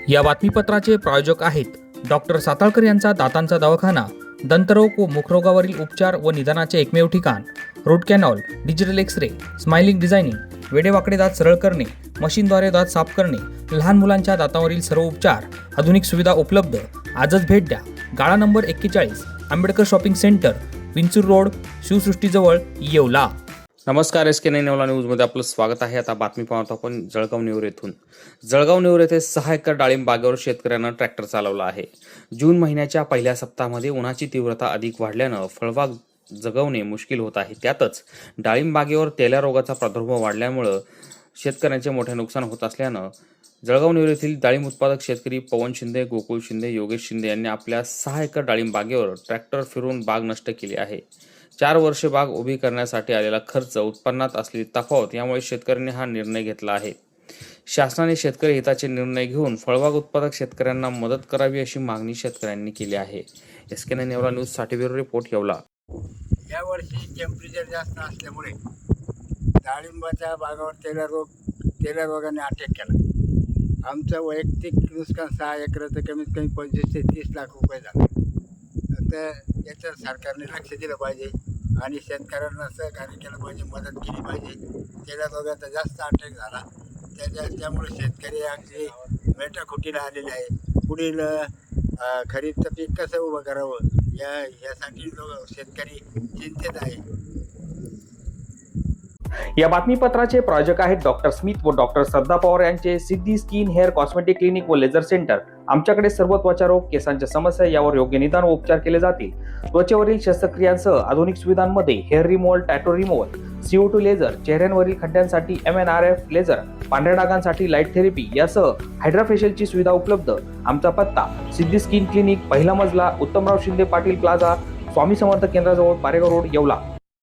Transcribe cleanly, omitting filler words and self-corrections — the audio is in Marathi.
या बातमीपत्राचे प्रायोजक आहेत डॉक्टर साताळकर यांचा दातांचा दवाखाना, दंतरोग व मुखरोगावरील उपचार व निदानाचे एकमेव ठिकाण. Root canal, digital X ray, smiling designing, वेडेवाकडे दात सरळ करणे, मशीनद्वारे दात साफ करणे, लहान मुलांच्या दातावरील सर्व उपचार, आधुनिक सुविधा उपलब्ध. आजच भेट द्या. गाळा number 41, Ambedkar shopping centre, Vinchur road, शिवसृष्टीजवळ, येवला. नमस्कार, SK9 येवला न्यूजमध्ये आपलं स्वागत आहे. आता बातमी पाहतो आपण जळगाव नेवर येथून. जळगाव नेवर येथे 6 एकर डाळिंब बागेवर शेतकऱ्यांना ट्रॅक्टर चालवला आहे. जून महिन्याच्या पहिल्या सप्ताहामध्ये उन्हाची तीव्रता अधिक वाढल्यानं फळबाग जगवणे मुश्किल होत आहे. त्यातच डाळिंब बागेवर तेल्या रोगाचा प्रादुर्भाव वाढल्यामुळं शेतकऱ्यांचे मोठे नुकसान होत असल्यानं जळगाव नेवर येथील डाळिंब उत्पादक शेतकरी पवन शिंदे, गोकुळ शिंदे, योगेश शिंदे यांनी आपल्या 6 एकर डाळिंब बागेवर ट्रॅक्टर फिरवून बाग नष्ट केली आहे. 4 वर्षे बाग उभी करण्यासाठी आलेला खर्च, उत्पन्नात असलेली तफावत यामुळे शेतकऱ्यांनी हा निर्णय घेतला आहे. शासनाने शेतकरी हिताचे निर्णय घेऊन फळबाग उत्पादक शेतकऱ्यांना मदत करावी अशी मागणी शेतकऱ्यांनी केली आहे. SK9 येवला न्यूजसाठी ब्युरो रिपोर्ट येवला. यावर्षी टेम्परेचर जास्त असल्यामुळे डाळिंबाच्या बागावर तेल्या रोगाने अटॅक केला. आमचं वैयक्तिक नुकसान 6 एकराचं कमीत कमी 25 ते 30 लाख रुपये झाले. तर याच्यावर सरकारने लक्ष दिलं पाहिजे आणि शेतकऱ्यांना सहकार्य केलं पाहिजे, मदत केली पाहिजे. तेल्या रोगाचा जास्त अटॅक झाला, त्यामुळे शेतकरी अगदी मेटाकुटीला आलेले आहे. पुढील खरीपचं पीक कसं उभं करावं यासाठी शेतकरी चिंतित आहे. या बातमीपत्राचे प्रायोजक आहेत डॉक्टर स्मिथ व डॉक्टर श्रद्धा पवार यांचे सिद्धी स्किन हेअर कॉस्मेटिक क्लिनिक व लेझर सेंटर. आमच्याकडे सर्व त्वचा रोग, केसांच्या समस्या यावर योग्य निदान व उपचार केले जातील. त्वचेवरील शस्त्रक्रियांसह आधुनिक सुविधांमध्ये hair removal, tattoo removal, CO2 laser, चेहऱ्यांवरील खड्ड्यांसाठी MNRF लेझर, पांढऱ्या डागांसाठी लाईट थेरपी यासह हायड्राफेशियलची सुविधा उपलब्ध. आमचा पत्ता सिद्धी स्किन क्लिनिक, पहिला मजला, उत्तमराव शिंदे पाटील प्लाझा, स्वामी समर्थ केंद्राजवळ, पारेगाव रोड, येवला.